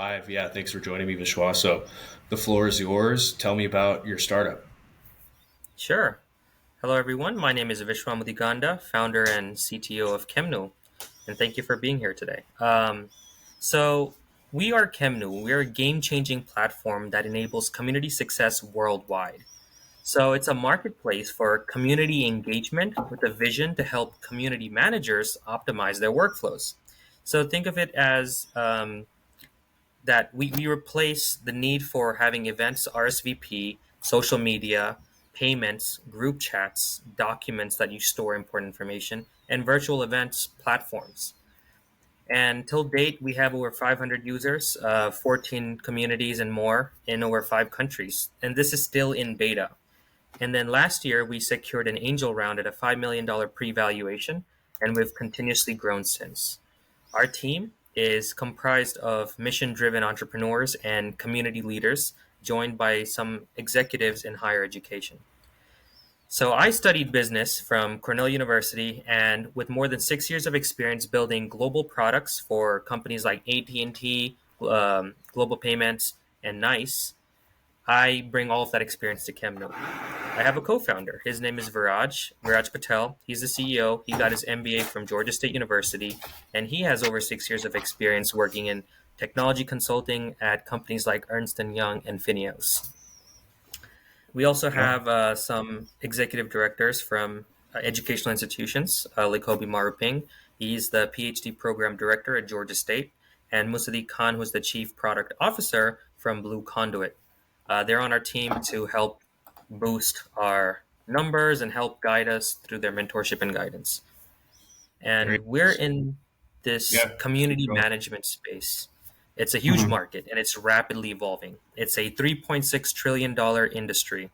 live. Yeah, thanks for joining me, Vishwa. So the floor is yours. Tell me about your startup. Sure. Hello, everyone. My name is Vishwa Mudigonda, founder and CTO of KemNu, and thank you for being here today. So, we are KemNu. We are a game-changing platform that enables community success worldwide. So, it's a marketplace for community engagement with a vision to help community managers optimize their workflows. So, think of it as that we replace the need for having events RSVP, social media, payments, group chats, documents that you store important information, and virtual events platforms. And till date, we have over 500 users, 14 communities, and more in over 5 countries. And this is still in beta. And then last year, we secured an angel round at a $5 million pre valuation, and we've continuously grown since. Our team is comprised of mission driven entrepreneurs and community leaders, joined by some executives in higher education. So, I studied business from Cornell University, and with more than 6 years of experience building global products for companies like AT&T, Global Payments, and Nice, I bring all of that experience to KemNu. I have a co-founder. His name is Viraj Patel. He's the CEO. He got his MBA from Georgia State University, and he has over 6 years of experience working in technology consulting at companies like Ernst& and Young and Fineos. We also Yeah. have some executive directors from educational institutions, like Hobi Maruping. He's the PhD program director at Georgia State, and Musadi Khan, who's the chief product officer from Blue Conduit. They're on our team to help boost our numbers and help guide us through their mentorship and guidance. Very And we're nice. in this Yeah. community Keep going. management space. It's a huge Mhm. market and it's rapidly evolving. It's a $3.6 trillion industry,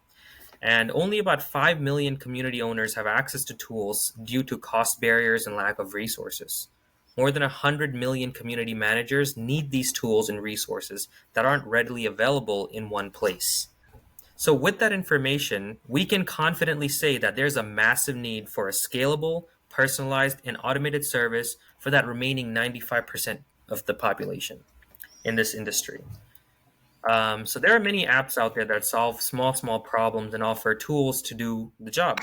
and only about 5 million community owners have access to tools due to cost barriers and lack of resources. More than 100 million community managers need these tools and resources that aren't readily available in one place. So, with that information, we can confidently say that there's a massive need for a scalable, personalized, and automated service for that remaining 95% of the population in this industry. So, there are many apps out there that solve small problems and offer tools to do the job.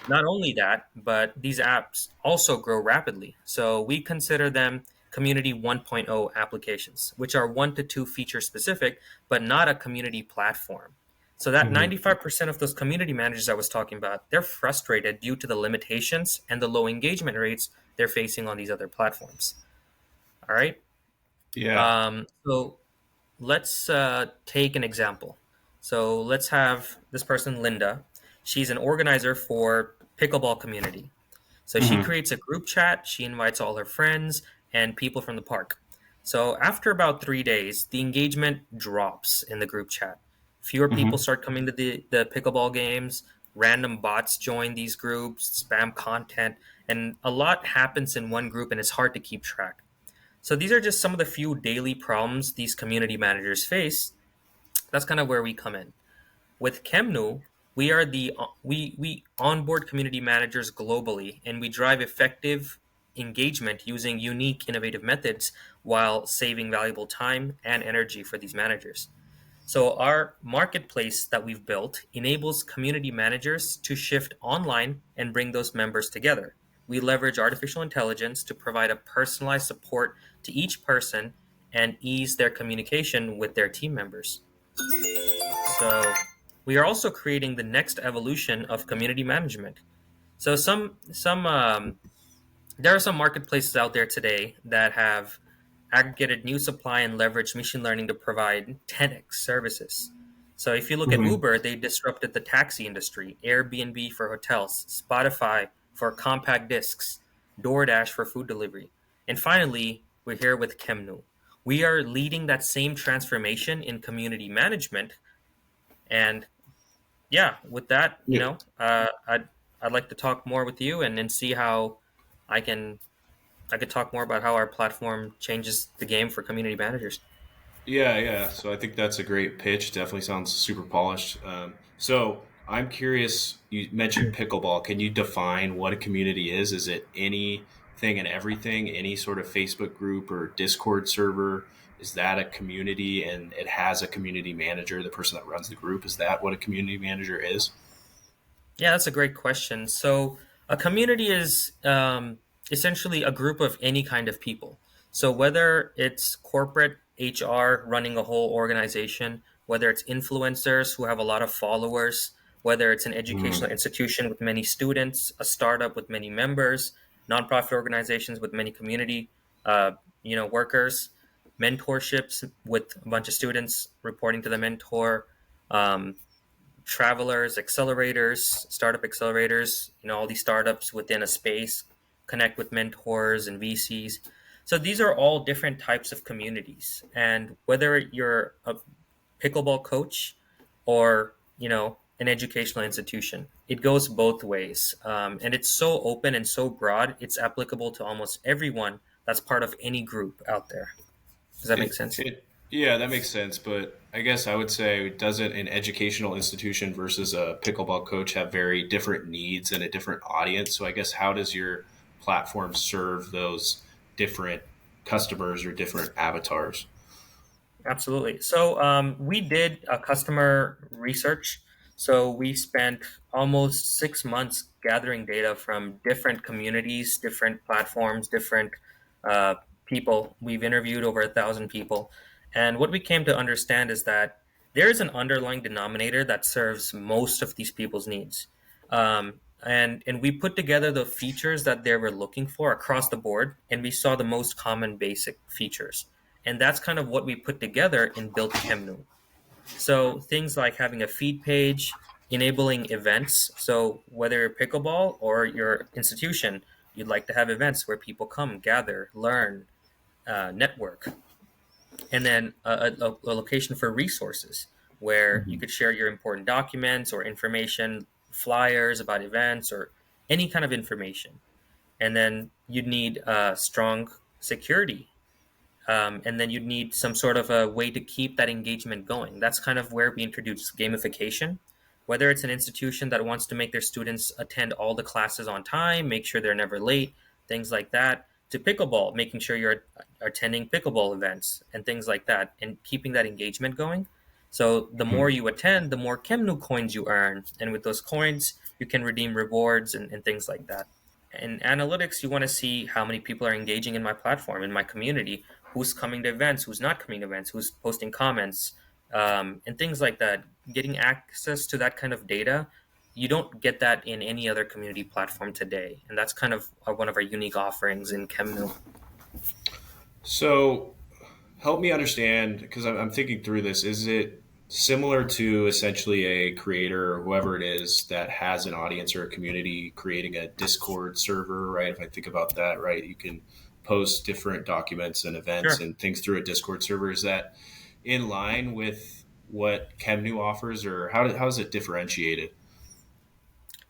Not only that, but these apps also grow rapidly. So, we consider them Community 1.0 applications, which are 1 to 2 feature specific, but not a community platform. So that Mhm. 95% of those community managers I was talking about, they're frustrated due to the limitations and the low engagement rates they're facing on these other platforms. All right. Yeah. So let's take an example. So let's have this person, Linda. She's an organizer for pickleball community. So she Mhm. creates a group chat. She invites all her friends and people from the park. So after about 3 days, the engagement drops in the group chat. Fewer people Mhm. start coming to the pickleball games. Random bots join these groups, spam content, and a lot happens in one group, and it's hard to keep track. So these are just some of the few daily problems these community managers face. That's kind of where we come in. With KemNu, we are we onboard community managers globally, and we drive effective engagement using unique, innovative methods while saving valuable time and energy for these managers. So our marketplace that we've built enables community managers to shift online and bring those members together. We leverage artificial intelligence to provide a personalized support to each person and ease their communication with their team members. So we are also creating the next evolution of community management. So there are some marketplaces out there today that have aggregated new supply and leveraged machine learning to provide 10x services. So if you look at Mhm. Uber, they disrupted the taxi industry, Airbnb for hotels, Spotify for compact discs, DoorDash for food delivery. And finally, we're here with KemNu. We are leading that same transformation in community management. And yeah, with that, Yeah. I'd like to talk more with you and see how I can I could talk more about how our platform changes the game for community managers. Yeah. Yeah. So I think that's a great pitch. Definitely sounds super polished. So I'm curious. You mentioned pickleball. Can you define what a community is? Is it anything and everything? Any sort of Facebook group or Discord server? Is that a community and it has a community manager, the person that runs the group? Is that what a community manager is? Yeah, that's a great question. So, a community is essentially a group of any kind of people. So, whether it's corporate HR running a whole organization, whether it's influencers who have a lot of followers, whether it's an educational Mm. institution with many students, a startup with many members, nonprofit organizations with many community, uh, workers, mentorships with a bunch of students reporting to the mentor. Um, Travelers, accelerators, startup accelerators, all these startups within a space connect with mentors and VCs. So these are all different types of communities. And whether you're a pickleball coach or, an educational institution, it goes both ways. And it's so open and so broad, it's applicable to almost everyone that's part of any group out there. Does that make sense? Yeah, that makes sense. But I guess I would say, doesn't an educational institution versus a pickleball coach have very different needs and a different audience? So I guess how does your platform serve those different customers or different avatars? Absolutely. So we did a customer research. So we spent almost 6 months gathering data from different communities, different platforms, different uh, people. We've interviewed over 1,000 people. And what we came to understand is that there is an underlying denominator that serves most of these people's needs. And we put together the features that they were looking for across the board, and we saw the most common basic features. And that's kind of what we put together and built KemNu. So things like having a feed page, enabling events. So whether you're pickleball or your institution, you'd like to have events where people come, gather, learn, network, and then a location for resources where you could share your important documents or information, flyers about events, or any kind of information. And then you'd need strong security, and then you'd need some sort of a way to keep that engagement going. That's kind of where we introduce gamification. Whether it's an institution that wants to make their students attend all the classes on time, make sure they're never late, things like that, to pickleball, making sure you're attending pickleball events and things like that, and keeping that engagement going. So the more you attend, the more KemNu coins you earn. And with those coins, you can redeem rewards and things like that. In analytics, you want to see how many people are engaging in my platform, in my community, who's coming to events, who's not coming to events, who's posting comments, and things like that. Getting access to that kind of data, you don't get that in any other community platform today. And that's kind of one of our unique offerings in KemNu. So help me understand, because I'm thinking through this. Is it similar to essentially a creator or whoever it is that has an audience or a community creating a Discord server, right? If I think about that, right, you can post different documents and events Sure. and things through a Discord server. Is that in line with what KemNu offers, or how is it differentiated?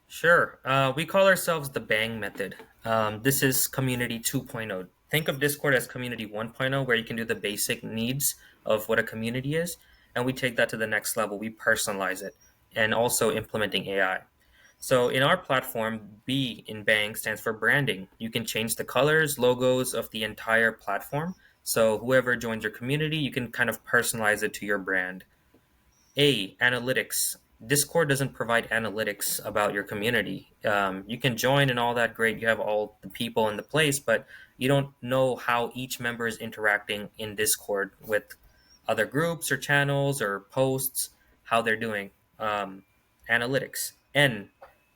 Sure. We call ourselves the Bang method. This is Community 2.0. Think of Discord as Community 1.0, where you can do the basic needs of what a community is. And we take that to the next level. We personalize it and also implementing AI. So in our platform, B in Bang stands for branding. You can change the colors, logos of the entire platform. So whoever joins your community, you can kind of personalize it to your brand. Analytics. Discord doesn't provide analytics about your community. You can join and all that, great. You have all the people in the place, but you don't know how each member is interacting in Discord with other groups or channels or posts, how they're doing. Analytics. N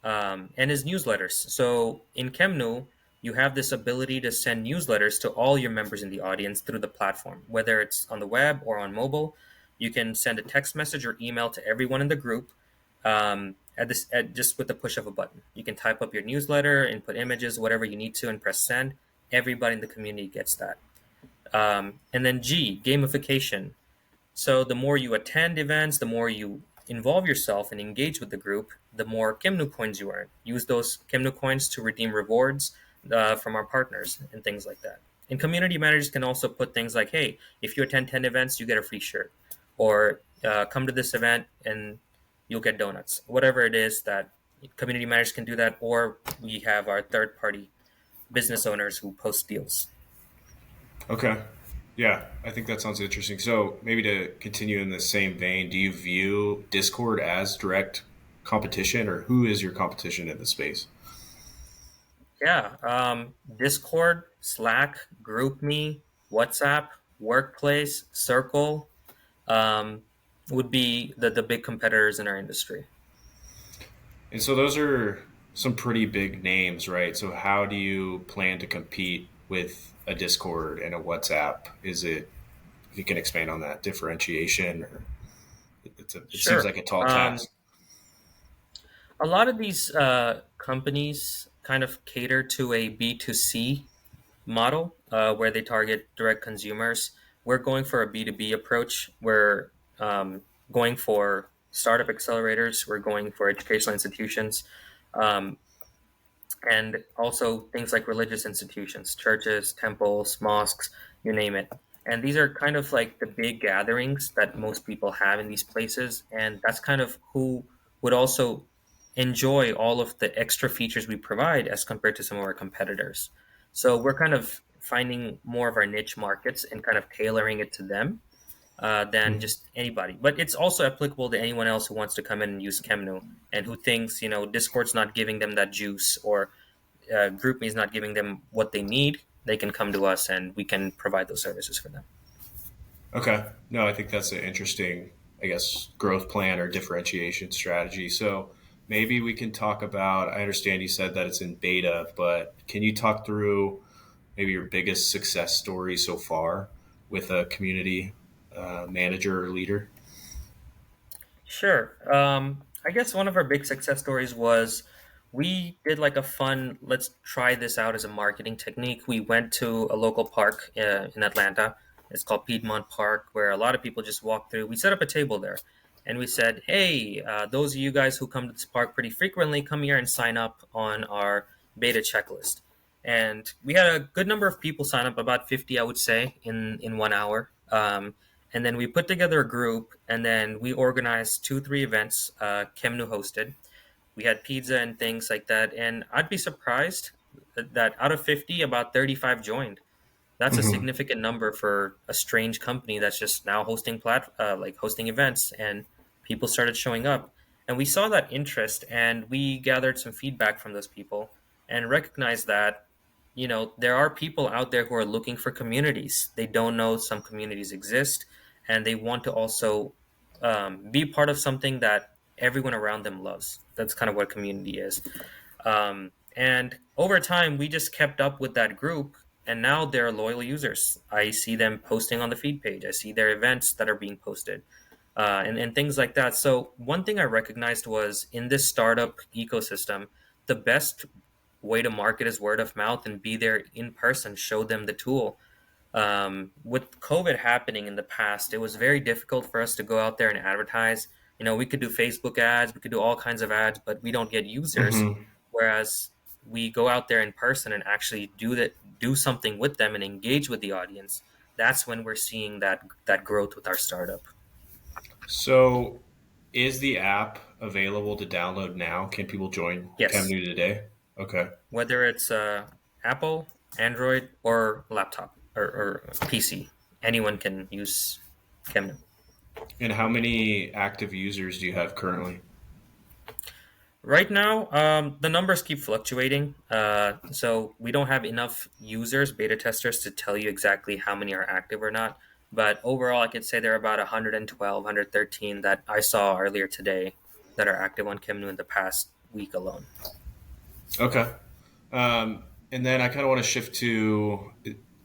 is newsletters. So in KemNu, you have this ability to send newsletters to all your members in the audience through the platform, whether it's on the web or on mobile. You can send a text message or email to everyone in the group, just with the push of a button. You can type up your newsletter, input images, whatever you need to, and press send. Everybody in the community gets that. And then G, gamification. So the more you attend events, the more you involve yourself and engage with the group, the more KemNu coins you earn. Use those KemNu coins to redeem rewards from our partners and things like that. And community managers can also put things like, hey, if you attend 10 events, you get a free shirt. Or come to this event and you'll get donuts. Whatever it is that community managers can do that, or we have our third party business owners who post deals. Okay. Yeah, I think that sounds interesting. So maybe to continue in the same vein, do you view Discord as direct competition, or who is your competition in the space? Yeah, Discord, Slack, GroupMe, WhatsApp, Workplace, Circle um, would be the big competitors in our industry. And so those are some pretty big names, right? So how do you plan to compete with a Discord and a WhatsApp? Is it, if you can expand on that differentiation, or it seems Sure. like a tall task. A lot of these companies kind of cater to a B2C model where they target direct consumers. We're going for a B2B approach. We're going for startup accelerators. We're going for educational institutions. Um, and also things like religious institutions, churches, temples, mosques, you name it. And these are kind of like the big gatherings that most people have in these places. And that's kind of who would also enjoy all of the extra features we provide as compared to some of our competitors. So we're kind of finding more of our niche markets and kind of tailoring it to them than Mhm. just anybody. But it's also applicable to anyone else who wants to come in and use KemNu and who thinks, Discord's not giving them that juice or GroupMe is not giving them what they need. They can come to us and we can provide those services for them. Okay. No, I think that's an interesting, I guess, growth plan or differentiation strategy. So maybe we can talk about, I understand you said that it's in beta, but can you talk through maybe your biggest success story so far with a community manager or leader? Sure. I guess one of our big success stories was we did like a fun, let's try this out as a marketing technique. We went to a local park in Atlanta. It's called Piedmont Park, where a lot of people just walk through. We set up a table there and we said, hey, those of you guys who come to this park pretty frequently, come here and sign up on our beta checklist. And we had a good number of people sign up, about 50, I would say, in 1 hour. And then we put together a group, and then we organized 2, 3 events. KemNu hosted. We had pizza and things like that. And I'd be surprised that out of 50, about 35 joined. That's a Hmm. significant number for a strange company that's just now like hosting events, and people started showing up. And we saw that interest, and we gathered some feedback from those people, and recognized that there are people out there who are looking for communities. They don't know some communities exist, and they want to also be part of something that everyone around them loves. That's kind of what community is. And over time, we just kept up with that group, and now they're loyal users. I see them posting on the feed page. I see their events that are being posted, and things like that. So one thing I recognized was in this startup ecosystem, the best way to market is word of mouth and be there in person. Show them the tool. With COVID happening in the past, it was very difficult for us to go out there and advertise. We could do Facebook ads, we could do all kinds of ads, but we don't get users. Hmm. Whereas we go out there in person and actually do something with them and engage with the audience. That's when we're seeing that growth with our startup. So is the app available to download now? Can people join Yes, KemNu today? Okay. whether it's Apple, Android, or laptop or PC, anyone can use KemNu. And how many active users do you have currently? Right now, the numbers keep fluctuating. So we don't have enough users, beta testers, to tell you exactly how many are active or not. But overall, I could say there are about 112, 113 that I saw earlier today that are active on KemNu in the past week alone. Okay. And then I kind of want to shift to,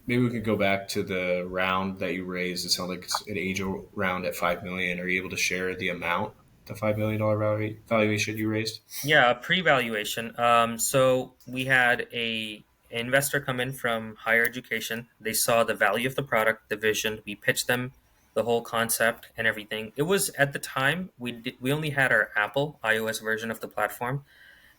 maybe we could go back to the round that you raised. It sounds like it's an angel round at 5 million. Are you able to share the amount, the $5 million valuation you raised? Yeah, a pre-valuation. So we had an investor come in from higher education. They saw the value of the product, the vision. We pitched them the whole concept and everything. It was at the time we only had our Apple iOS version of the platform.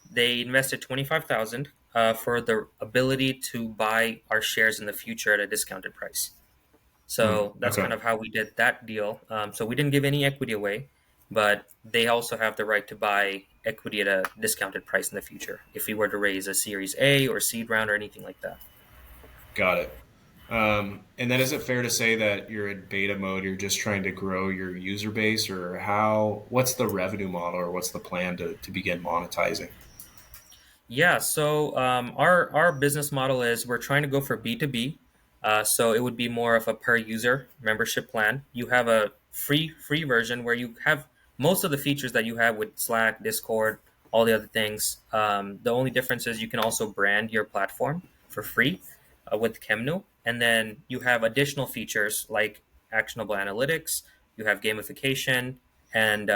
They invested 25,000 for the ability to buy our shares in the future at a discounted price. Hmm. So that's kind Okay. of how we did that deal. So we didn't give any equity away, but they also have the right to buy equity at a discounted price in the future if we were to raise a Series A or seed round or anything like that. Got it. And then is it fair to say that you're in beta mode? You're just trying to grow your user base, or how? What's the revenue model, or what's the plan to begin monetizing? Yeah, so our business model is we're trying to go for B2B. So it would be more of a per user membership plan. You have a free version where you have most of the features that you have with Slack, Discord, all the other things. The only difference is you can also brand your platform for free with KemNu, and then you have additional features like actionable analytics. You have gamification and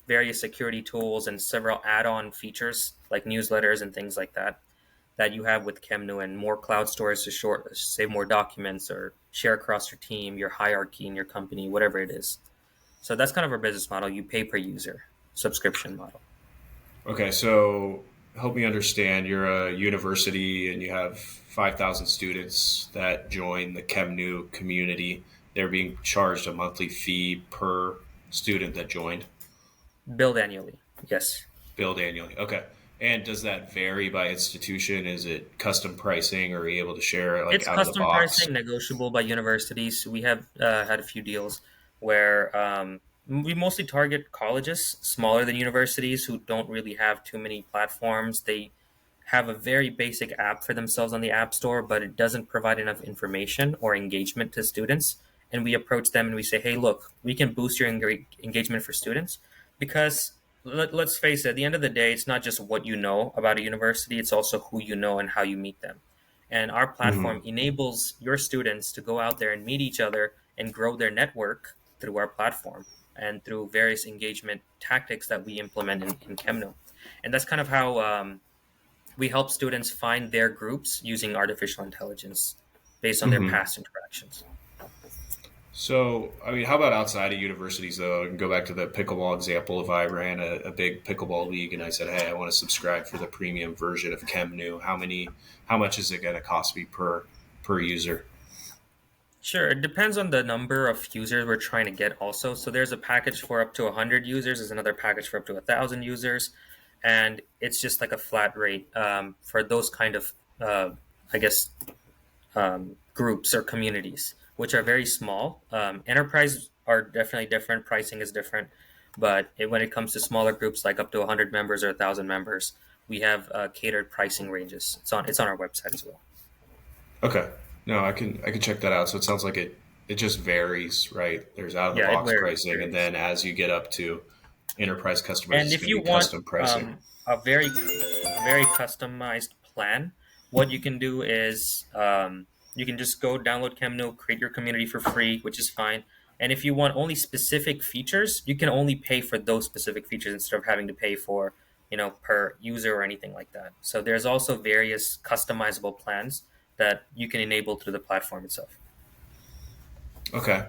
various security tools and several add-on features like newsletters and things like that that you have with KemNu, and more cloud storage to save more documents or share across your team, your hierarchy in your company, whatever it is. So that's kind of our business model. You pay per user subscription model. Okay, so help me understand. You're a university, and you have 5,000 students that join the KemNu community. They're being charged a monthly fee per student that joined, Billed annually. Yes. billed annually. Okay. And does that vary by institution? Is it custom pricing, or are you able to share it like It's out of the custom box? pricing, negotiable by universities. We have had a few deals where we mostly target colleges smaller than universities who don't really have too many platforms. They have a very basic app for themselves on the App Store, but it doesn't provide enough information or engagement to students. And we approach them and we say, hey, look, we can boost your engagement for students because let's face it, at the end of the day, it's not just what you know about a university, it's also who you know and how you meet them. And our Hmm. platform enables your students to go out there and meet each other and grow their network through our platform and through various engagement tactics that we implement in KemNu. And that's kind of how we help students find their groups using artificial intelligence based on their Hmm. past interactions. So, I mean, how about outside of universities, though? I can go back to the pickleball example. If I ran a big pickleball league and I said, "Hey, I want to subscribe for the premium version of KemNu," how much is it going to cost me per user? Sure, it depends on the number of users we're trying to get also. So there's a package for up to 100 users, there's another package for up to 1,000 users, and it's just like a flat rate for those kind of, I guess, groups or communities, which are very small. Enterprise are definitely different, pricing is different, but when it comes to smaller groups like up to 100 members or 1,000 members, we have catered pricing ranges. It's on our website as well. Okay, no, I can check that out. So it sounds like it just varies, right? There's out of the Yeah, it box varies. pricing, and Varies. then as you get up to enterprise customers, And it's if going to you be want custom pricing. a very customized plan, what you can do is you can just go download KemNu, create your community for free, which is fine. And if you want only specific features, you can only pay for those specific features instead of having to pay for, per user or anything like that. So there's also various customizable plans that you can enable through the platform itself. Okay.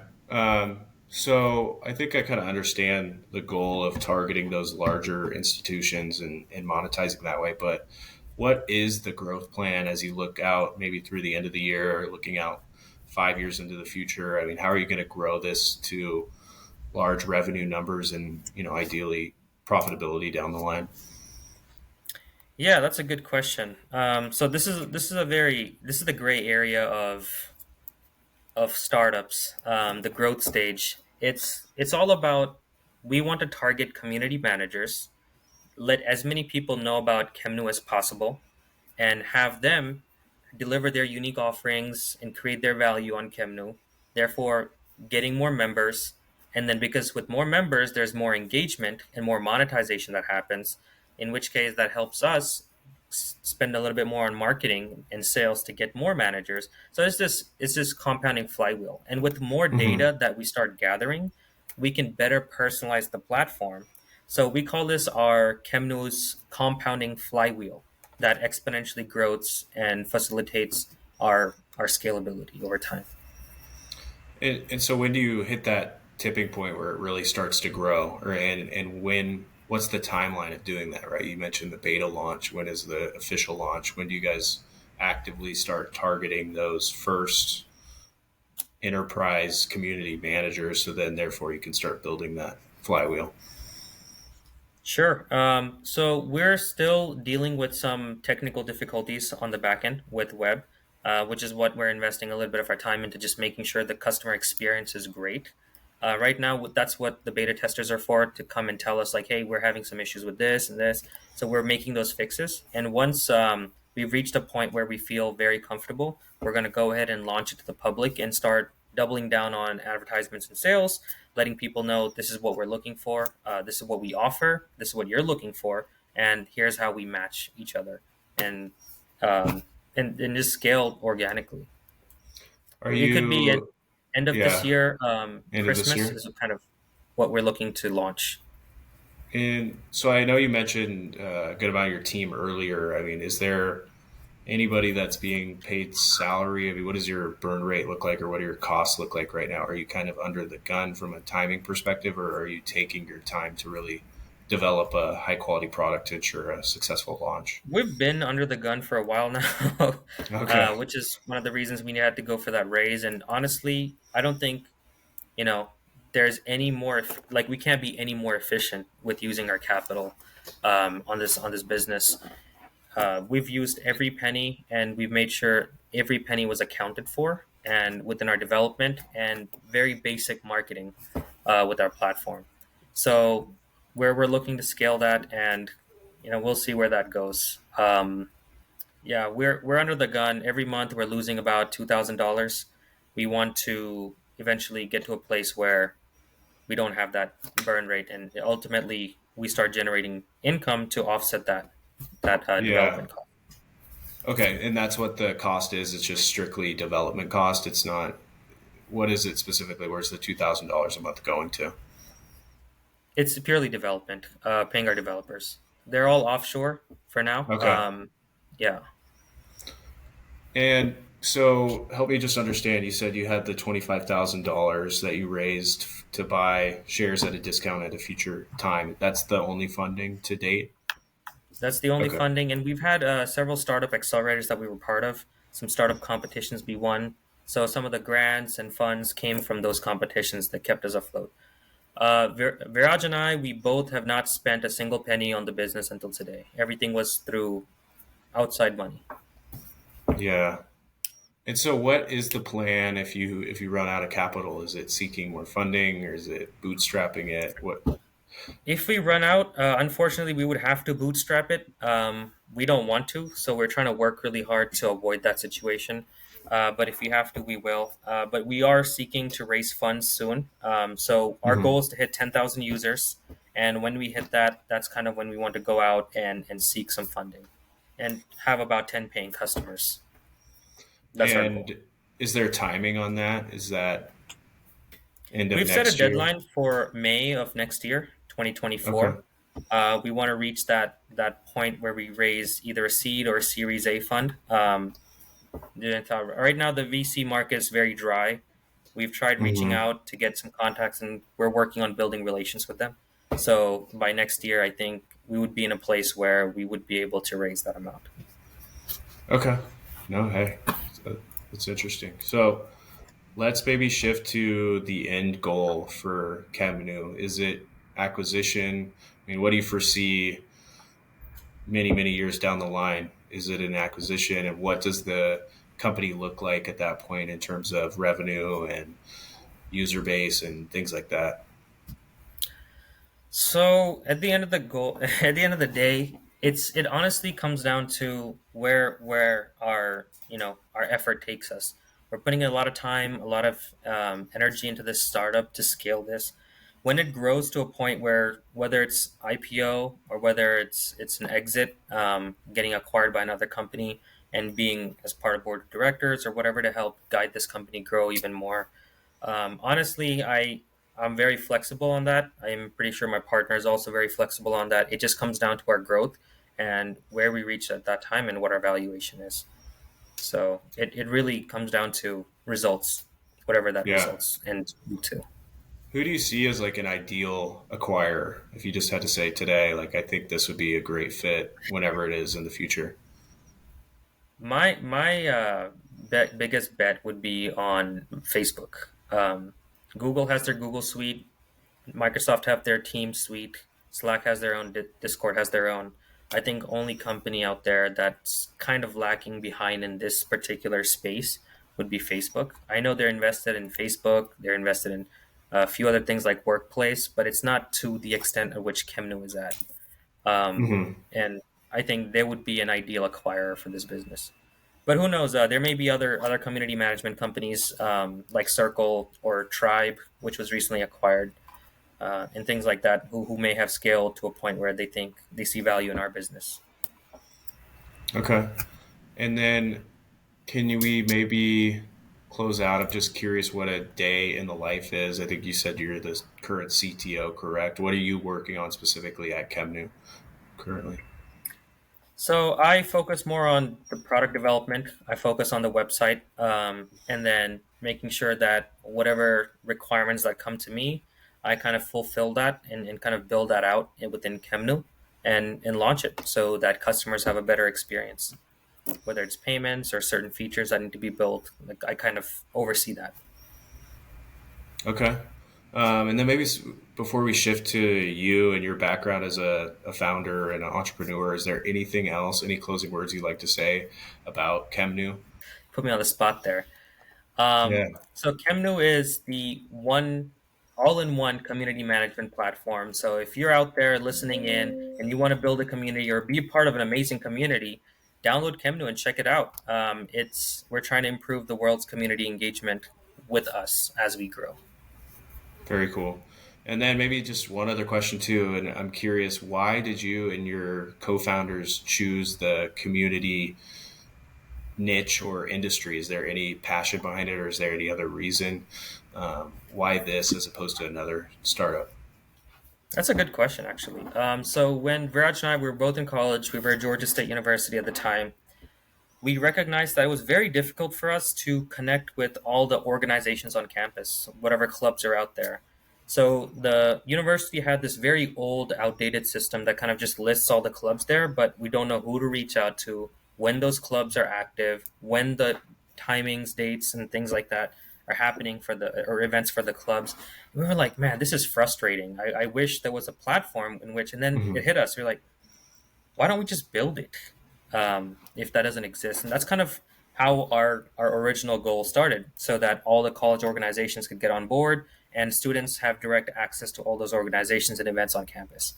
So I think I kind of understand the goal of targeting those larger institutions and monetizing that way. But what is the growth plan as you look out maybe through the end of the year or looking out 5 years into the future? I mean, how are you going to grow this to large revenue numbers and, ideally profitability down the line? Yeah, that's a good question. So this is the gray area of startups, the growth stage. It's all about we want to target community managers, let as many people know about KemNu as possible, and have them deliver their unique offerings and create their value on KemNu, therefore getting more members. And then because with more members, there's more engagement and more monetization that happens, in which case that helps us spend a little bit more on marketing and sales to get more managers. So it's this compounding flywheel. And with more Hmm. data that we start gathering, we can better personalize the platform. So we call this our KemNu's compounding flywheel that exponentially grows and facilitates our scalability over time. And so when do you hit that tipping point where it really starts to grow, or and what's the timeline of doing that? Right, you mentioned the beta launch. When is the official launch? When do you guys actively start targeting those first enterprise community managers, so then therefore you can start building that flywheel? Sure. So we're still dealing with some technical difficulties on the back end with web. which is what we're investing a little bit of our time into, just making sure the customer experience is great. Right now, that's what the beta testers are for, to come and tell us, like, hey, we're having some issues with this and this. So we're making those fixes. And once we've reached a point where we feel very comfortable, we're going to go ahead and launch it to the public and start doubling down on advertisements and sales, letting people know this is what we're looking for, this is what we offer, this is what you're looking for, and here's how we match each other. And um, and just scale organically. Are It could be you, end of this yeah, year. end of this Christmas year? is kind of what we're looking to launch. And so I know you mentioned a good amount of your team earlier. I mean, is there anybody that's being paid salary? I mean, what does your burn rate look like, or what do your costs look like right now? Are you kind of under the gun from a timing perspective, or are you taking your time to really develop a high quality product to ensure a successful launch? We've been under the gun for a while now, Okay. which is one of the reasons we had to go for that raise. And honestly, I don't think you know there's any more like we can't be any more efficient with using our capital on this business. We've used every penny, and we've made sure every penny was accounted for, and within our development and very basic marketing with our platform. So where we're looking to scale that, and we'll see where that goes. Yeah, we're under the gun. Every month we're losing about $2,000. We want to eventually get to a place where we don't have that burn rate, and ultimately we start generating income to offset that Yeah. development cost. Okay. And that's what the cost is. It's just strictly development cost. It's not, what is it specifically? Where's the $2,000 a month going to? It's purely development, paying our developers. They're all offshore for now. Okay. Yeah, And so help me just understand. You said you had the $25,000 that you raised to buy shares at a discount at a future time. That's the only funding to date? that's the only Okay. funding, and we've had several startup accelerators that we were part of. Some startup competitions we won. So some of the grants and funds came from those competitions that kept us afloat. Viraj and I, we both have not spent a single penny on the business until today. Everything was through outside money. Yeah. And so what is the plan if you run out of capital? Is it seeking more funding or is it bootstrapping it? What? If we run out, unfortunately, we would have to bootstrap it. We don't want to, so we're trying to work really hard to avoid that situation. But if we have to, we will. But we are seeking to raise funds soon. So our Mhm. goal is to hit 10,000 users. And when we hit that, that's kind of when we want to go out and seek some funding and have about 10 paying customers. That's our goal. And is there timing on that? Is that end of We've set a next year? deadline for May of next year, Okay. 2024. We want to reach that point where we raise either a seed or a Series A fund. Right now, the VC market is very dry. We've tried reaching Hmm. out to get some contacts, and we're working on building relations with them. So by next year, I think we would be in a place where we would be able to raise that amount. Okay. No, hey, that's interesting. So let's maybe shift to the end goal for KemNu. Is it acquisition? I mean, what do you foresee many, many years down the line? Is it an acquisition? And what does the company look like at that point in terms of revenue and user base and things like that? So at the end of the goal, at the end of the day, it honestly comes down to where our our effort takes us. We're putting a lot of time, a lot of energy into this startup to scale this. When it grows to a point where whether it's IPO or whether it's an exit, getting acquired by another company and being as part of board of directors or whatever to help guide this company grow even more. Honestly, I'm very flexible on that. I'm pretty sure my partner is also very flexible on that. It just comes down to our growth and where we reach at that time and what our valuation is. So it really comes down to results, whatever that Yeah. results and to. Who do you see as like an ideal acquirer? If you just had to say today, like I think this would be a great fit whenever it is in the future. My biggest bet would be on Facebook. Google has their Google Suite. Microsoft have their Teams suite. Slack has their own. Discord has their own. I think only company out there that's kind of lacking behind in this particular space would be Facebook. I know they're invested in Facebook, they're invested in a few other things like Workplace, but it's not to the extent at which KemNu is at. And I think they would be an ideal acquirer for this business. But who knows? There may be other community management companies like Circle or Tribe, which was recently acquired, and things like that, who may have scaled to a point where they think they see value in our business. Okay. And then can we maybe close out? I'm just curious what a day in the life is. I think you said you're the current CTO, correct? What are you working on specifically at KemNu currently? So I focus more on the product development. I focus on the website, and then making sure that whatever requirements that come to me, I kind of fulfill that and kind of build that out within KemNu and launch it so that customers have a better experience, whether it's payments or certain features that need to be built. Like I kind of oversee that. Okay. And then maybe before we shift to you and your background as a founder and an entrepreneur, is there anything else, any closing words you'd like to say about KemNu? Put me on the spot there. Yeah. So KemNu is the one all-in-one community management platform. So if you're out there listening in and you want to build a community or be a part of an amazing community, download KemNu and check it out. It's we're trying to improve the world's community engagement with us as we grow. Very cool. And then maybe just one other question too, and I'm curious, why did you and your co-founders choose the community niche or industry? Is there any passion behind it, or is there any other reason why this as opposed to another startup? That's a good question, actually. So when Viraj and I were both in college, we were at Georgia State University at the time. We recognized that it was very difficult for us to connect with all the organizations on campus, whatever clubs are out there. So the university had this very old, outdated system that kind of just lists all the clubs there, but we don't know who to reach out to, when those clubs are active, when the timings, dates, and things like that are happening for the or events for the clubs. We were like, man, this is frustrating. I wish there was a platform in which, and then it Hmm. hit us. We're like, why don't we just build it if that doesn't exist? And that's kind of how our original goal started, so that all the college organizations could get on board and students have direct access to all those organizations and events on campus.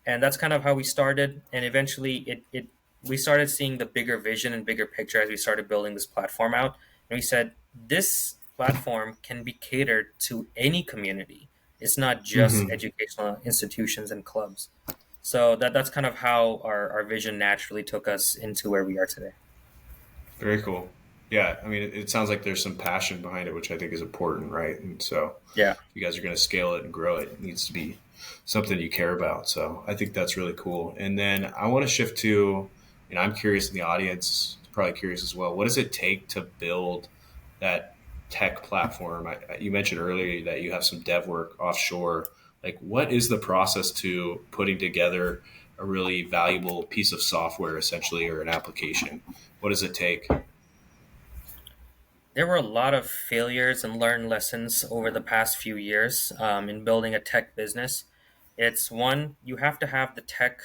And that's kind of how we started. And eventually, it we started seeing the bigger vision and bigger picture as we started building this platform out. And we said this platform can be catered to any community. It's not just Hmm. educational institutions and clubs. So that's kind of how our vision naturally took us into where we are today. Very cool. Yeah, I mean, it sounds like there's some passion behind it, which I think is important, right? And so, Yeah. if you guys are going to scale it and grow it, it needs to be something you care about. So, I think that's really cool. And then I want to shift to, I'm curious in the audience, probably curious as well. What does it take to build that tech platform? You mentioned earlier that you have some dev work offshore. Like, what is the process to putting together a really valuable piece of software, essentially, or an application? What does it take? There were a lot of failures and learned lessons over the past few years in building a tech business. It's one, you have to have the tech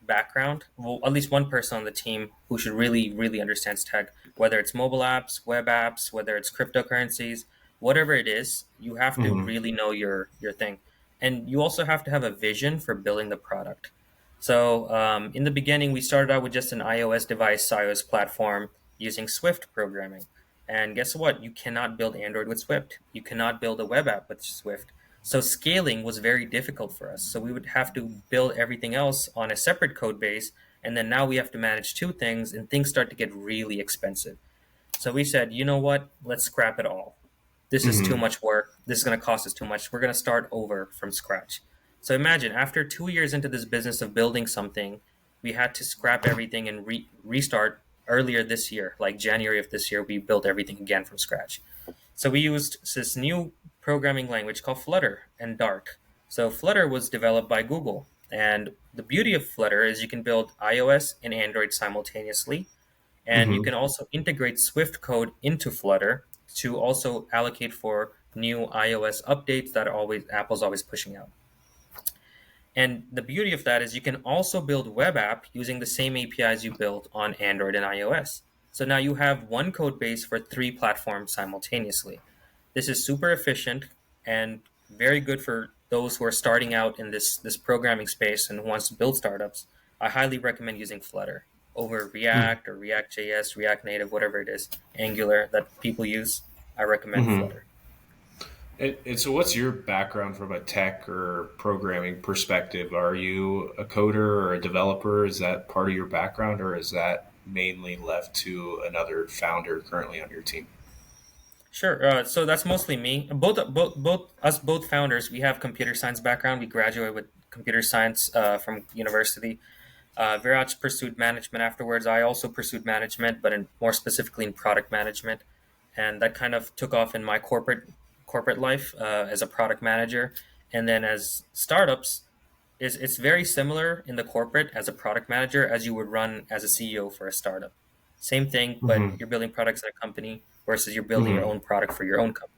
background, well, at least one person on the team who should really, really understands tech, whether it's mobile apps, web apps, whether it's cryptocurrencies, whatever it is, you have to Hmm. really know your thing. And you also have to have a vision for building the product. So in the beginning, we started out with just an iOS device, iOS platform using Swift programming. And guess what? You cannot build Android with Swift. You cannot build a web app with Swift. So scaling was very difficult for us. So we would have to build everything else on a separate code base. And then now we have to manage two things, and things start to get really expensive. So we said, you know what? Let's scrap it all. This is too Hmm. much work. This is going to cost us too much. We're going to start over from scratch. So imagine after 2 years into this business of building something, we had to scrap everything and restart earlier this year, like January of this year. We built everything again from scratch. So we used this new programming language called Flutter and Dart. So Flutter was developed by Google. And the beauty of Flutter is you can build iOS and Android simultaneously. And you Hmm. can also integrate Swift code into Flutter to also allocate for new iOS updates that are always Apple's always pushing out. And the beauty of that is you can also build web app using the same APIs you built on Android and iOS. So now you have one code base for three platforms simultaneously. This is super efficient and very good for those who are starting out in this programming space and who wants to build startups. I highly recommend using Flutter over React or React JS, React Native, whatever it is, Angular that people use. I recommend Mm-hmm. Flutter. And so, what's your background from a tech or programming perspective? Are you a coder or a developer? Is that part of your background, or is that mainly left to another founder currently on your team? Sure. So that's mostly me. Both founders. We have computer science background. We graduated with computer science from university. Viraj pursued management afterwards. I also pursued management, but more specifically in product management, and that kind of took off in my corporate life as a product manager, and then as startups. It's very similar in the corporate as a product manager as you would run as a CEO for a startup. Same thing, but Mm-hmm. you're building products at a company versus you're building your Mm-hmm. own product for your own company.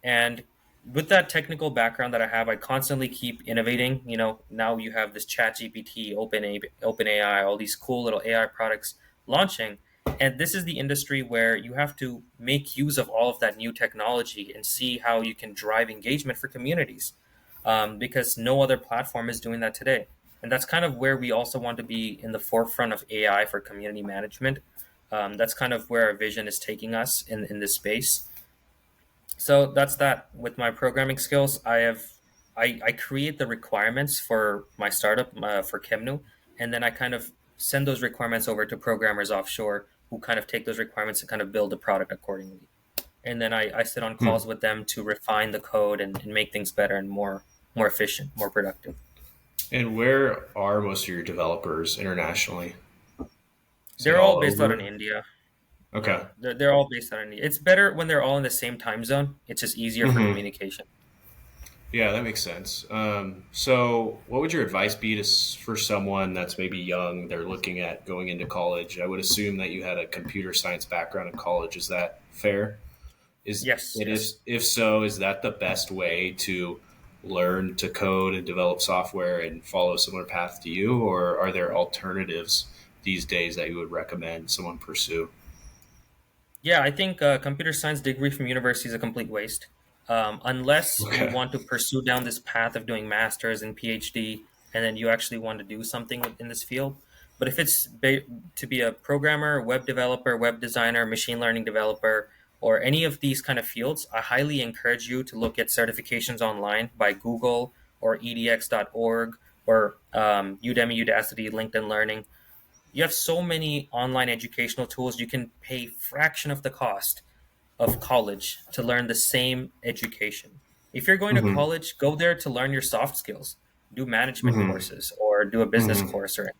And with that technical background that I have, I constantly keep innovating. Now you have this Chat GPT, OpenAI, all these cool little AI products launching. And this is the industry where you have to make use of all of that new technology and see how you can drive engagement for communities, because no other platform is doing that today. And that's kind of where we also want to be in the forefront of AI for community management. That's kind of where our vision is taking us in this space. So that's that. With my programming skills, I create the requirements for my startup for KemNu, and then I kind of send those requirements over to programmers offshore who kind of take those requirements and kind of build the product accordingly. And then I sit on calls with them to refine the code and make things better and more efficient, more productive. And where are most of your developers internationally? Is it They're all all based out in over? India. Okay. Yeah, they're all based out in India. It's better when they're all in the same time zone. It's just easier for Mm-hmm. communication. Yeah, that makes sense. So, what would your advice be for someone that's maybe young? They're looking at going into college. I would assume that you had a computer science background in college. Is that fair? Is Yes, it yes. is if so, is that the best way to learn to code and develop software and follow a similar path to you, or are there alternatives these days that you would recommend someone pursue? Yeah, I think a computer science degree from university is a complete waste. Unless you Okay. want to pursue down this path of doing masters and PhD, and then you actually want to do something in this field. But if it's to be a programmer, web developer, web designer, machine learning developer, or any of these kind of fields, I highly encourage you to look at certifications online by Google or edx.org or Udemy, Udacity, LinkedIn Learning. You have so many online educational tools. You can pay fraction of the cost of college to learn the same education. If you're going to Mm-hmm. college, go there to learn your soft skills. Do management Mm-hmm. courses or do a business Mm-hmm. course or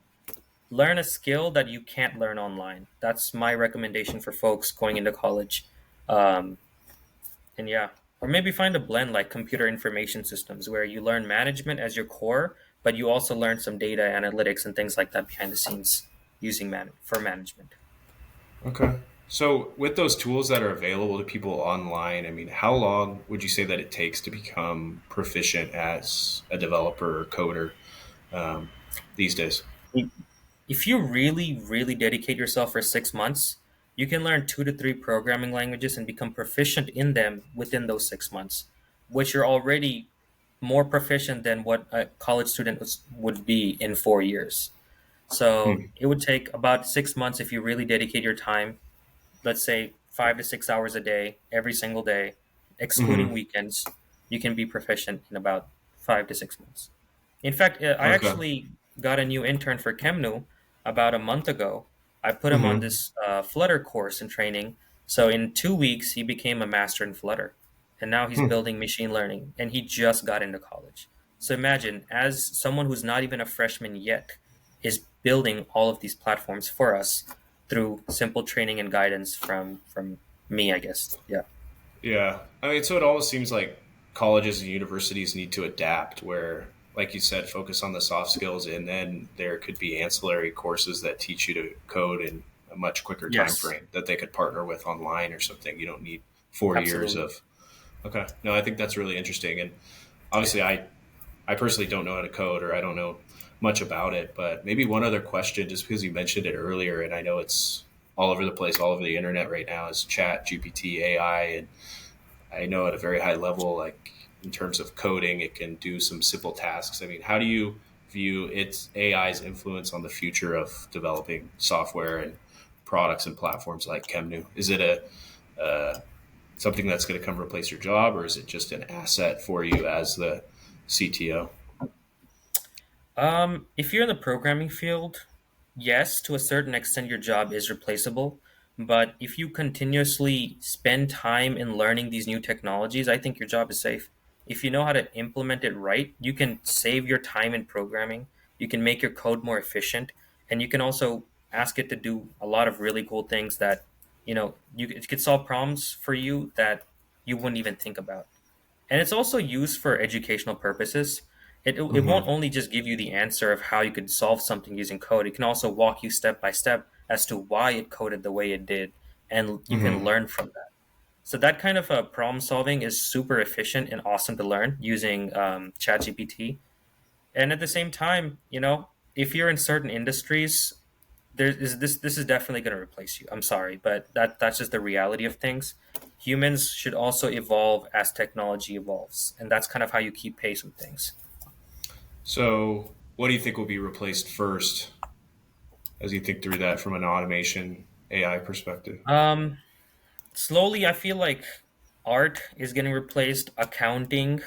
learn a skill that you can't learn online. That's my recommendation for folks going into college. Um, and yeah, or maybe find a blend like computer information systems where you learn management as your core, but you also learn some data analytics and things like that behind the scenes using for management. Okay. So, with those tools that are available to people online, I mean, how long would you say that it takes to become proficient as a developer or coder um, these days? If you really, really dedicate yourself for 6 months, you can learn 2 to 3 programming languages and become proficient in them within those 6 months, which you're already more proficient than what a college student would be in 4 years. So Hmm. it would take about 6 months if you really dedicate your time, let's say 5 to 6 hours a day, every single day, excluding Mm-hmm. weekends, you can be proficient in about 5 to 6 months. In fact, I Okay. actually got a new intern for KemNu about a month ago. I put him on Mm-hmm. this Flutter course and training. So in 2 weeks, he became a master in Flutter. And now he's Hmm. building machine learning, and he just got into college. So imagine, as someone who's not even a freshman yet, is building all of these platforms for us through simple training and guidance from me, I guess. Yeah. Yeah. I mean, so it almost seems like colleges and universities need to adapt where, like you said, focus on the soft skills, and then there could be ancillary courses that teach you to code in a much quicker time Yes. frame that they could partner with online or something. You don't need 4 years Absolutely. of. Okay. No, I think that's really interesting. And obviously, I I personally don't know how to code, or I don't know much about it. But maybe one other question, just because you mentioned it earlier, and I know it's all over the place, all over the internet right now, is Chat GPT, AI, and I know at a very high level, like in terms of coding, it can do some simple tasks. I mean, how do you view its AI's influence on the future of developing software and products and platforms like KemNu? Is it something that's going to come replace your job, or is it just an asset for you as the CTO? If you're in the programming field, yes, to a certain extent, your job is replaceable. But if you continuously spend time in learning these new technologies, I think your job is safe. If you know how to implement it right, you can save your time in programming. You can make your code more efficient, and you can also ask it to do a lot of really cool things that, it could solve problems for you that you wouldn't even think about. And it's also used for educational purposes. It won't Mm-hmm. only just give you the answer of how you could solve something using code. It can also walk you step by step as to why it coded the way it did, and you can Mm-hmm. learn from that. So that kind of problem solving is super efficient and awesome to learn using ChatGPT. And at the same time, if you're in certain industries, this is definitely going to replace you. I'm sorry, but that's just the reality of things. Humans should also evolve as technology evolves, and that's kind of how you keep pace with things. So, what do you think will be replaced first as you think through that from an automation AI perspective? Um, Slowly, I feel like art is getting replaced. Accounting,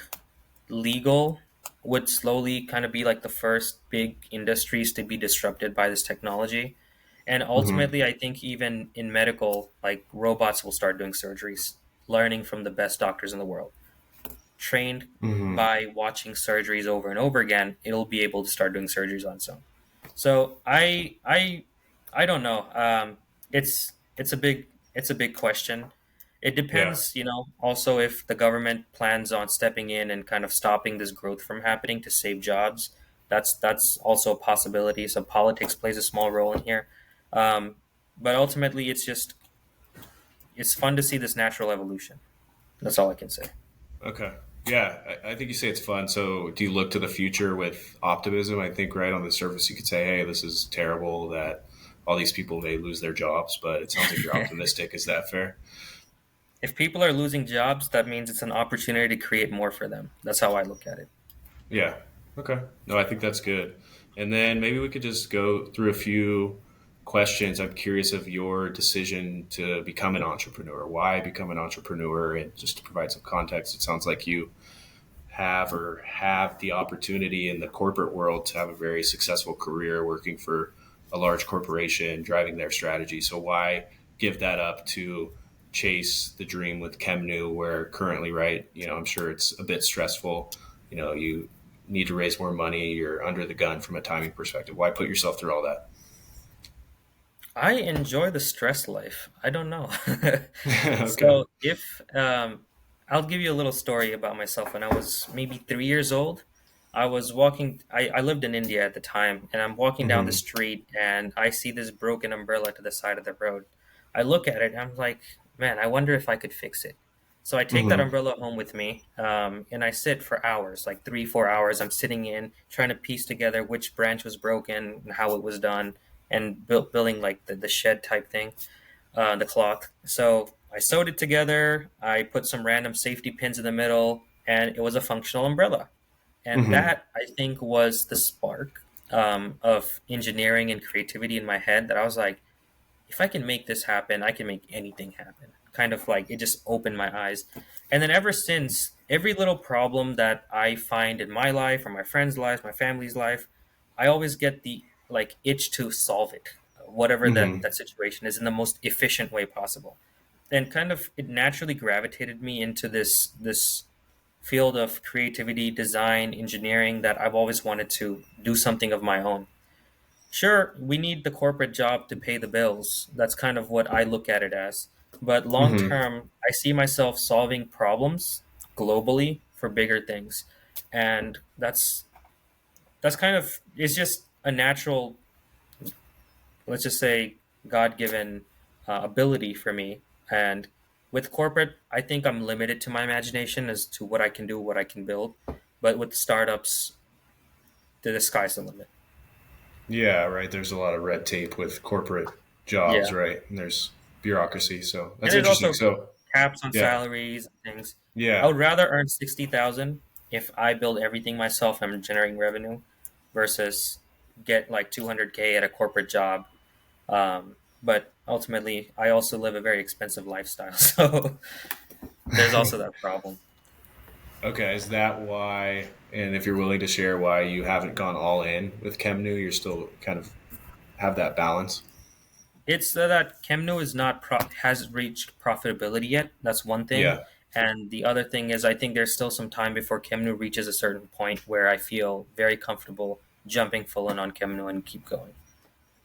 legal would slowly kind of be like the first big industries to be disrupted by this technology. And Mm-hmm. ultimately, I think even in medical, like robots will start doing surgeries, learning from the best doctors in the world. Trained Mm-hmm. by watching surgeries over and over again, it'll be able to start doing surgeries on its own. So I don't know. It's a big question. It Yeah. depends, also if the government plans on stepping in and kind of stopping this growth from happening to save jobs. That's also a possibility. So politics plays a small role in here. Um, but ultimately, it's fun to see this natural evolution. That's all I can say. Okay. Yeah, I think you say it's fun. So, do you look to the future with optimism? I think right on the surface, you could say, "Hey, this is terrible that all these people may lose their jobs," but it sounds like you're optimistic. Is that fair? If people are losing jobs, that means it's an opportunity to create more for them. That's how I look at it. Yeah. Okay. No, I think that's good. And then maybe we could just go through a few questions. I'm curious of your decision to become an entrepreneur. Why become an entrepreneur? And just to provide some context, it sounds like you have the opportunity in the corporate world to have a very successful career working for a large corporation, driving their strategy. So why give that up to chase the dream with KemNu, where currently, right, I'm sure it's a bit stressful. You need to raise more money. You're under the gun from a timing perspective. Why put yourself through all that? I enjoy the stress life. I don't know. Okay. So if I'll give you a little story about myself. When I was maybe 3 years old, I was walking. I lived in India at the time, and I'm walking down the Hmm. street, and I see this broken umbrella to the side of the road. I look at it, and I'm like, man, I wonder if I could fix it. So I take that Hmm. umbrella home with me, and I sit for hours, like 3, 4 hours. I'm sitting in trying to piece together which branch was broken and how it was done, and building like the shed type thing, the cloth. So I sewed it together. I put some random safety pins in the middle, and it was a functional umbrella. And Hmm. that, I think, was the spark of engineering and creativity in my head, that I was like, if I can make this happen, I can make anything happen. Kind of like it just opened my eyes. And then ever since, every little problem that I find in my life or my friends' lives, my family's life, I always get the like itch to solve it, whatever Hmm. that situation is, in the most efficient way possible. And kind of it naturally gravitated me into this field of creativity, design, engineering, that I've always wanted to do something of my own. Sure, we need the corporate job to pay the bills. That's kind of what I look at it as. But long Hmm. term, I see myself solving problems globally for bigger things. And that's kind of, it's just a natural, let's just say, God-given ability for me. And with corporate, I think I'm limited to my imagination as to what I can do, what I can build. But with startups, the sky's the limit. Yeah, right. There's a lot of red tape with corporate jobs, Yeah, right? And there's bureaucracy. So that's and it interesting. also So caps on yeah, salaries and things. I yeah, would rather earn 60,000 if I build everything myself and I'm generating revenue, versus get like 200K at a corporate job. But ultimately, I also live a very expensive lifestyle, so there's also that problem. okay. Is that why? And if you're willing to share why you haven't gone all in with KemNu, you're still kind of have that balance. It's that KemNu is not has reached profitability yet. That's one thing, Yeah. and the other thing is I think there's still some time before KemNu reaches a certain point where I feel very comfortable jumping full in on KemNu and keep going.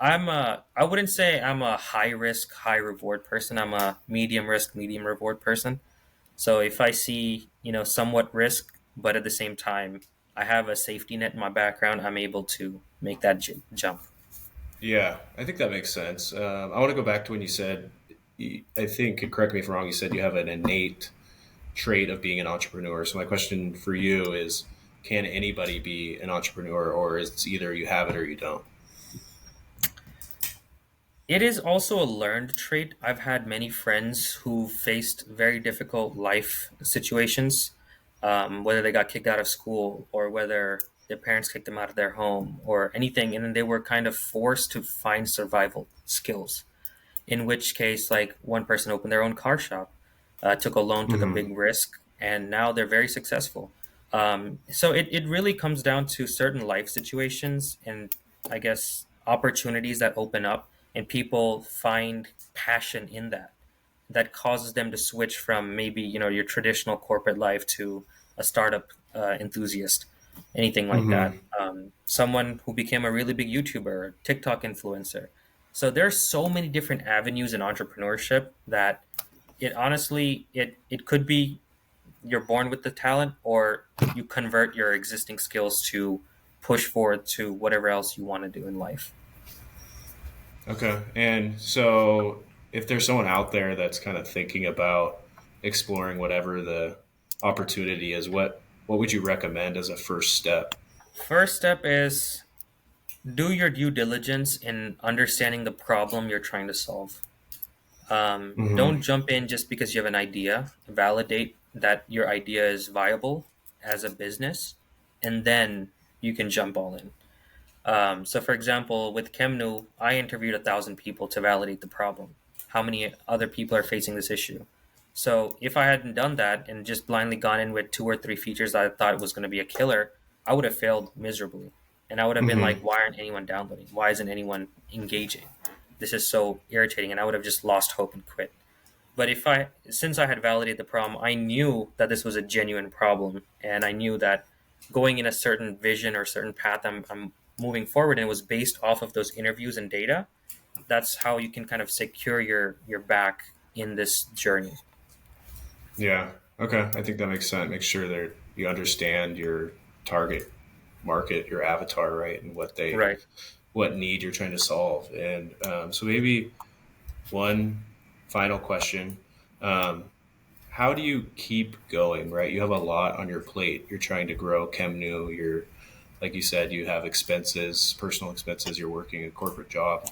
I wouldn't say I'm a high risk, high reward person. I'm a medium risk, medium reward person. So if I see, somewhat risk, but at the same time, I have a safety net in my background, I'm able to make that jump. Yeah, I think that makes sense. I want to go back to when you said, I think, and correct me if I'm wrong, you said you have an innate trait of being an entrepreneur. So my question for you is, can anybody be an entrepreneur, or is it either you have it or you don't? It is also a learned trait. I've had many friends who faced very difficult life situations, whether they got kicked out of school or whether their parents kicked them out of their home or anything, and then they were kind of forced to find survival skills. In which case, like one person opened their own car shop, took a loan, took a Hmm. big risk, and now they're very successful. So it really comes down to certain life situations and I guess opportunities that open up, and people find passion in that causes them to switch from maybe your traditional corporate life to a startup enthusiast, anything like that. Hmm. Someone who became a really big YouTuber, TikTok influencer. So there's so many different avenues in entrepreneurship that it honestly it could be you're born with the talent, or you convert your existing skills to push forward to whatever else you want to do in life. Okay. And so if there's someone out there that's kind of thinking about exploring whatever the opportunity is, what would you recommend as a first step? First step is do your due diligence in understanding the problem you're trying to solve. Don't Hmm. jump in just because you have an idea. Validate that your idea is viable as a business, and then you can jump all in. So, for example, with KemNu, I interviewed 1,000 people to validate the problem. How many other people are facing this issue? So, if I hadn't done that and just blindly gone in with two or three features that I thought was going to be a killer, I would have failed miserably. And I would have been like, Hmm. why aren't anyone downloading? Why isn't anyone engaging? This is so irritating. And I would have just lost hope and quit. But since I had validated the problem, I knew that this was a genuine problem, and I knew that going in a certain vision or certain path, I'm moving forward, and it was based off of those interviews and data. That's how you can kind of secure your back in this journey. Yeah. Okay. I think that makes sense. Make sure that you understand your target market, your avatar, right, and Right. what need you're trying to solve. And so maybe one final question: how do you keep going? Right, you have a lot on your plate. You're trying to grow KemNu. You're like you said, you have expenses, personal expenses. You're working a corporate job.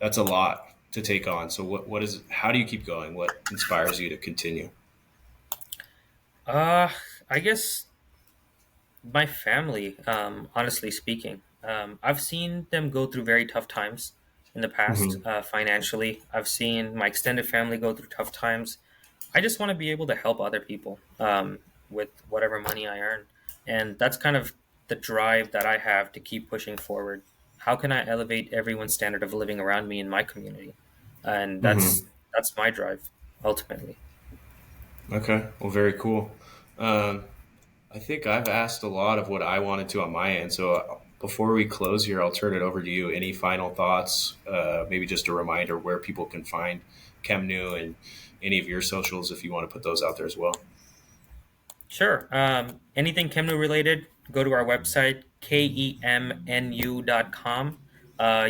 That's a lot to take on. So what is? How do you keep going? What inspires you to continue? Uh, I guess my family, honestly speaking, I've seen them go through very tough times in the past, Hmm. financially. I've seen my extended family go through tough times. I just want to be able to help other people, with whatever money I earn. And that's kind of the drive that I have to keep pushing forward. How can I elevate everyone's standard of living around me in my community? And Hmm. that's my drive ultimately. Okay. Well, very cool. Um, I think I've asked a lot of what I wanted to on my end. So before we close here, I'll turn it over to you. Any final thoughts? Maybe just a reminder where people can find KemNu and any of your socials if you want to put those out there as well. Sure. Anything KemNu related, go to our website, kemnu.com.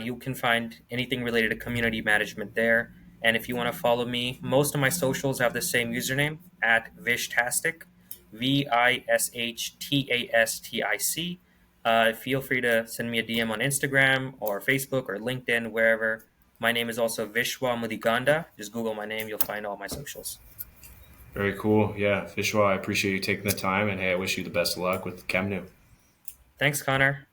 You can find anything related to community management there. And if you want to follow me, most of my socials have the same username at Vishtastic. Vishtastic. Feel free to send me a DM on Instagram or Facebook or LinkedIn, wherever. My name is also Vishwa Mudigonda. Just Google my name, you'll find all my socials. Very cool. Yeah, Vishwa, I appreciate you taking the time, and hey, I wish you the best of luck with KemNu. Thanks, Connor.